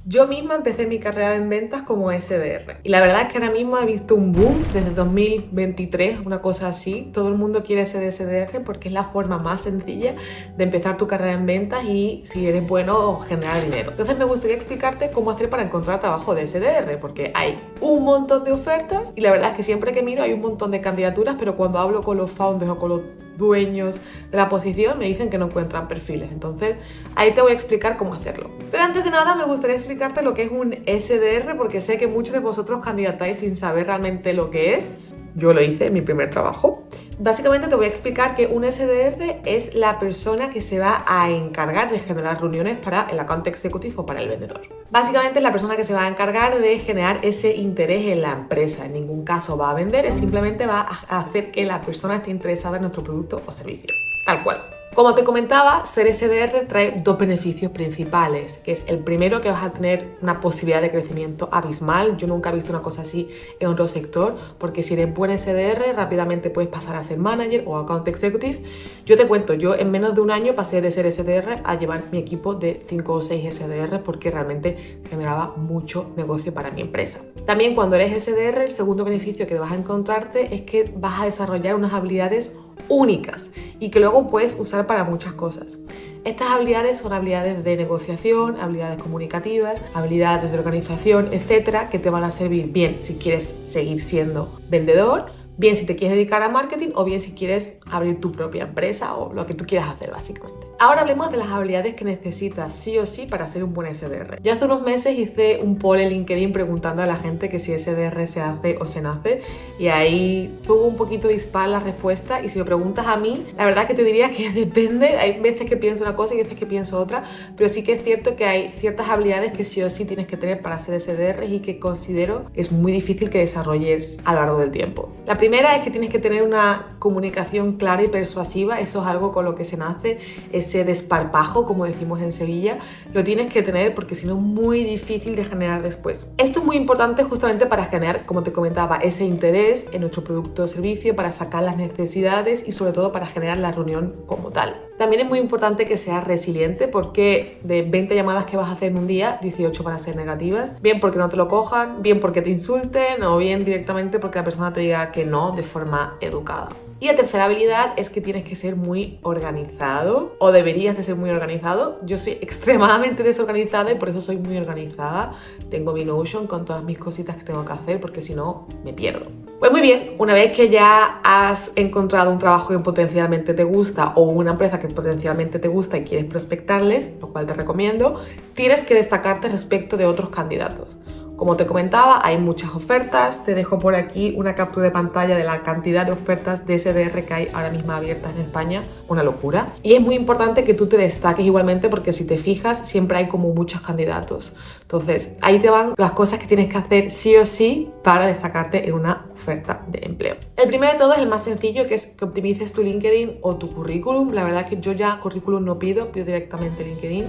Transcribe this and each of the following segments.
Yo misma empecé mi carrera en ventas como SDR y la verdad es que ahora mismo he visto un boom desde 2023, una cosa así. Todo el mundo quiere ser SDR porque es la forma más sencilla de empezar tu carrera en ventas y, si eres bueno, generar dinero. Entonces me gustaría explicarte cómo hacer para encontrar trabajo de SDR, porque hay un montón de ofertas y la verdad es que siempre que miro hay un montón de candidaturas, pero cuando hablo con los founders o con los dueños de la posición me dicen que no encuentran perfiles. Entonces ahí te voy a explicar cómo hacerlo. Pero antes de nada me gustaría explicarte lo que es un SDR, porque sé que muchos de vosotros candidatáis sin saber realmente lo que es. Yo lo hice en mi primer trabajo. Básicamente te voy a explicar que un SDR es la persona que se va a encargar de generar reuniones para el account executive o para el vendedor. Básicamente es la persona que se va a encargar de generar ese interés en la empresa. En ningún caso va a vender, simplemente va a hacer que la persona esté interesada en nuestro producto o servicio. Tal cual. Como te comentaba, ser SDR trae dos beneficios principales, que es el primero, que vas a tener una posibilidad de crecimiento abismal. Yo nunca he visto una cosa así en otro sector, porque si eres buen SDR rápidamente puedes pasar a ser manager o account executive. Yo te cuento, yo en menos de un año pasé de ser SDR a llevar mi equipo de 5 o 6 SDR porque realmente generaba mucho negocio para mi empresa. También cuando eres SDR, el segundo beneficio que vas a encontrarte es que vas a desarrollar unas habilidades únicas y que luego puedes usar para muchas cosas. Estas habilidades son habilidades de negociación, habilidades comunicativas, habilidades de organización, etcétera, que te van a servir bien si quieres seguir siendo vendedor, bien si te quieres dedicar a marketing o bien si quieres abrir tu propia empresa o lo que tú quieras hacer básicamente. Ahora hablemos de las habilidades que necesitas sí o sí para ser un buen SDR. Yo hace unos meses hice un poll en LinkedIn preguntando a la gente que si SDR se hace o se nace y ahí tuvo un poquito dispar la respuesta, y si me preguntas a mí, la verdad que te diría que depende. Hay veces que pienso una cosa y veces que pienso otra, pero sí que es cierto que hay ciertas habilidades que sí o sí tienes que tener para ser SDR y que considero que es muy difícil que desarrolles a lo largo del tiempo. La primera es que tienes que tener una comunicación clara y persuasiva. Eso es algo con lo que se nace, ese desparpajo, como decimos en Sevilla, lo tienes que tener porque si no es muy difícil de generar después. Esto es muy importante justamente para generar, como te comentaba, ese interés en nuestro producto o servicio, para sacar las necesidades y sobre todo para generar la reunión como tal. También es muy importante que seas resiliente, porque de 20 llamadas que vas a hacer en un día, 18 van a ser negativas, bien porque no te lo cojan, bien porque te insulten o bien directamente porque la persona te diga que no de forma educada. Y la tercera habilidad es que tienes que ser muy organizado, o deberías de ser muy organizado. Yo soy extremadamente desorganizada y por eso soy muy organizada. Tengo mi Notion con todas mis cositas que tengo que hacer porque si no me pierdo. Pues muy bien, una vez que ya has encontrado un trabajo que potencialmente te gusta o una empresa que potencialmente te gusta y quieres prospectarles, lo cual te recomiendo, tienes que destacarte respecto de otros candidatos. Como te comentaba, hay muchas ofertas. Te dejo por aquí una captura de pantalla de la cantidad de ofertas de SDR que hay ahora mismo abiertas en España. Una locura. Y es muy importante que tú te destaques igualmente, porque si te fijas, siempre hay como muchos candidatos. Entonces, ahí te van las cosas que tienes que hacer sí o sí para destacarte en una oferta de empleo. El primero de todo es el más sencillo, que es que optimices tu LinkedIn o tu currículum. La verdad es que yo ya currículum no pido directamente LinkedIn.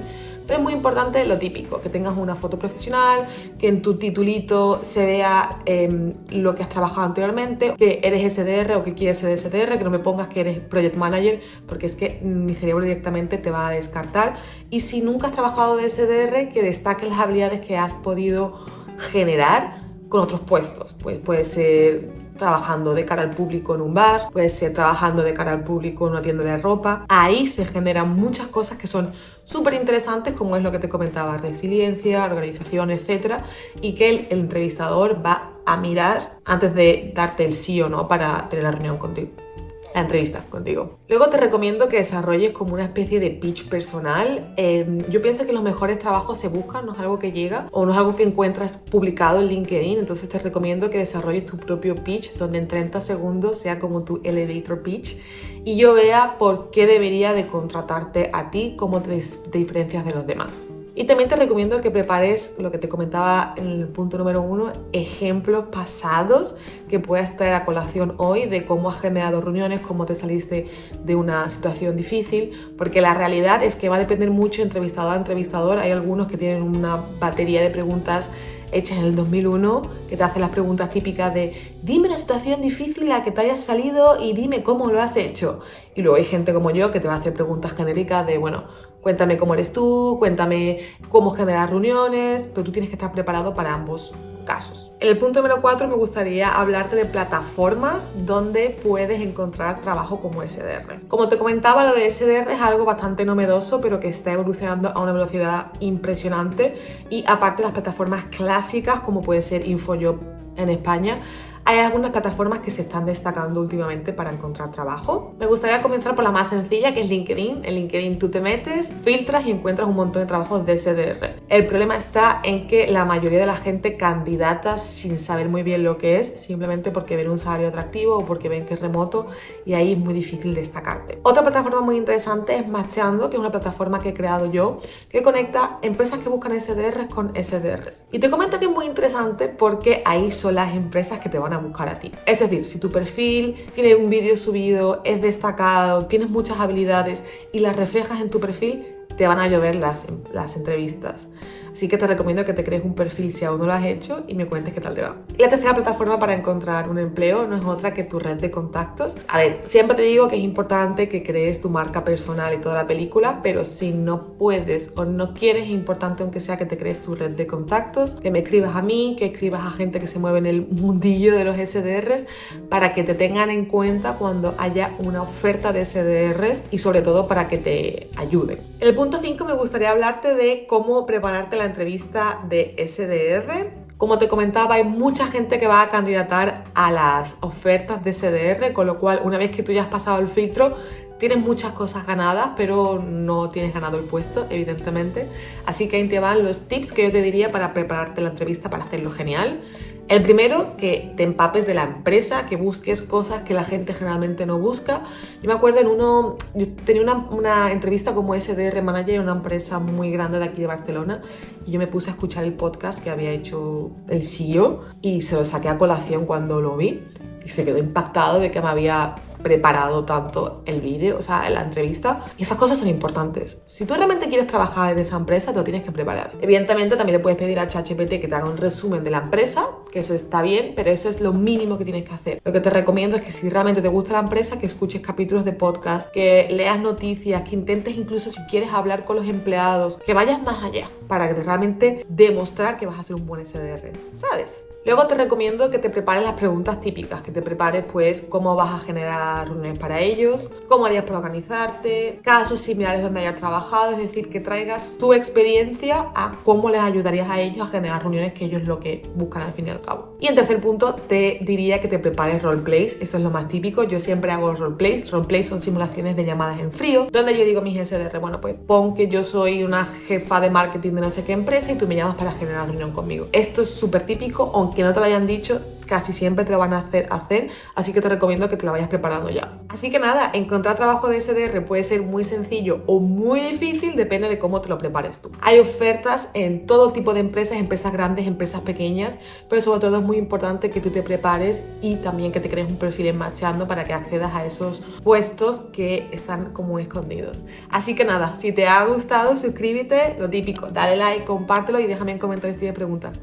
Pero es muy importante lo típico, que tengas una foto profesional, que en tu titulito se vea lo que has trabajado anteriormente, que eres SDR o que quieres ser SDR, que no me pongas que eres Project Manager, porque es que mi cerebro directamente te va a descartar. Y si nunca has trabajado de SDR, que destaques las habilidades que has podido generar con otros puestos. Pues puede ser trabajando de cara al público en un bar, puede ser trabajando de cara al público en una tienda de ropa. Ahí se generan muchas cosas que son súper interesantes, como es lo que te comentaba, resiliencia, organización, etcétera, y que el entrevistador va a mirar antes de darte el sí o no para tener la reunión contigo. La entrevista contigo. Luego te recomiendo que desarrolles como una especie de pitch personal. Yo pienso que los mejores trabajos se buscan, no es algo que llega o no es algo que encuentras publicado en LinkedIn. Entonces te recomiendo que desarrolles tu propio pitch, donde en 30 segundos sea como tu elevator pitch y yo vea por qué debería de contratarte a ti, cómo te diferencias de los demás. Y también te recomiendo que prepares lo que te comentaba en el punto número 1, ejemplos pasados que puedas traer a colación hoy de cómo has generado reuniones, cómo te saliste de una situación difícil, porque la realidad es que va a depender mucho entrevistador a entrevistador. Hay algunos que tienen una batería de preguntas hechas en el 2001, que te hacen las preguntas típicas de dime una situación difícil a la que te hayas salido y dime cómo lo has hecho. Y luego hay gente como yo que te va a hacer preguntas genéricas de, bueno, Cuéntame cómo eres tú, cuéntame cómo generar reuniones, pero tú tienes que estar preparado para ambos casos. En el punto número 4 me gustaría hablarte de plataformas donde puedes encontrar trabajo como SDR. Como te comentaba, lo de SDR es algo bastante novedoso, pero que está evolucionando a una velocidad impresionante, y aparte de las plataformas clásicas como puede ser InfoJob en España, hay algunas plataformas que se están destacando últimamente para encontrar trabajo. Me gustaría comenzar por la más sencilla, que es LinkedIn. En LinkedIn tú te metes, filtras y encuentras un montón de trabajos de SDR. El problema está en que la mayoría de la gente candidata sin saber muy bien lo que es, simplemente porque ven un salario atractivo o porque ven que es remoto, y ahí es muy difícil destacarte. Otra plataforma muy interesante es Matchando, que es una plataforma que he creado yo, que conecta empresas que buscan SDRs con SDRs. Y te comento que es muy interesante porque ahí son las empresas que te van a buscar a ti. Es decir, si tu perfil tiene un vídeo subido, es destacado, tienes muchas habilidades y las reflejas en tu perfil, te van a llover las entrevistas. Así que te recomiendo que te crees un perfil si aún no lo has hecho y me cuentes qué tal te va. Y la tercera plataforma para encontrar un empleo no es otra que tu red de contactos. A ver, siempre te digo que es importante que crees tu marca personal y toda la película, pero si no puedes o no quieres, es importante aunque sea que te crees tu red de contactos, que me escribas a mí, que escribas a gente que se mueve en el mundillo de los SDRs, para que te tengan en cuenta cuando haya una oferta de SDRs y sobre todo para que te ayuden. En el punto 5 me gustaría hablarte de cómo prepararte la entrevista de SDR. Como te comentaba, hay mucha gente que va a candidatar a las ofertas de SDR, con lo cual una vez que tú ya has pasado el filtro, tienes muchas cosas ganadas, pero no tienes ganado el puesto, evidentemente. Así que ahí te van los tips que yo te diría para prepararte la entrevista para hacerlo genial. El primero, que te empapes de la empresa, que busques cosas que la gente generalmente no busca. Yo me acuerdo yo tenía una entrevista como SDR Manager en una empresa muy grande de aquí de Barcelona, y yo me puse a escuchar el podcast que había hecho el CEO y se lo saqué a colación cuando lo vi, y se quedó impactado de que me había preparado tanto el vídeo, o sea, la entrevista, y esas cosas son importantes. Si tú realmente quieres trabajar en esa empresa, te lo tienes que preparar. Evidentemente también le puedes pedir a ChatGPT que te haga un resumen de la empresa, que eso está bien, pero eso es lo mínimo que tienes que hacer. Lo que te recomiendo es que si realmente te gusta la empresa, que escuches capítulos de podcast, que leas noticias, que intentes incluso si quieres hablar con los empleados, que vayas más allá para realmente demostrar que vas a ser un buen SDR, ¿sabes? Luego te recomiendo que te prepares las preguntas típicas, que te prepares pues cómo vas a generar reuniones para ellos, cómo harías para organizarte, casos similares donde hayas trabajado, es decir, que traigas tu experiencia a cómo les ayudarías a ellos a generar reuniones, que ellos es lo que buscan al fin y al cabo. Y en tercer punto te diría que te prepares roleplays, eso es lo más típico, yo siempre hago roleplays. Roleplays son simulaciones de llamadas en frío, donde yo digo a mis SDR, bueno pues pon que yo soy una jefa de marketing de no sé qué empresa y tú me llamas para generar reunión conmigo. Esto es súper típico, aunque no te lo hayan dicho, casi siempre te lo van a hacer, así que te recomiendo que te la vayas preparando ya. Así que nada, encontrar trabajo de SDR puede ser muy sencillo o muy difícil, depende de cómo te lo prepares tú. Hay ofertas en todo tipo de empresas, empresas grandes, empresas pequeñas, pero sobre todo es muy importante que tú te prepares y también que te crees un perfil en Matchando para que accedas a esos puestos que están como escondidos. Así que nada, si te ha gustado, suscríbete, lo típico, dale like, compártelo y déjame en comentarios si tienes preguntas.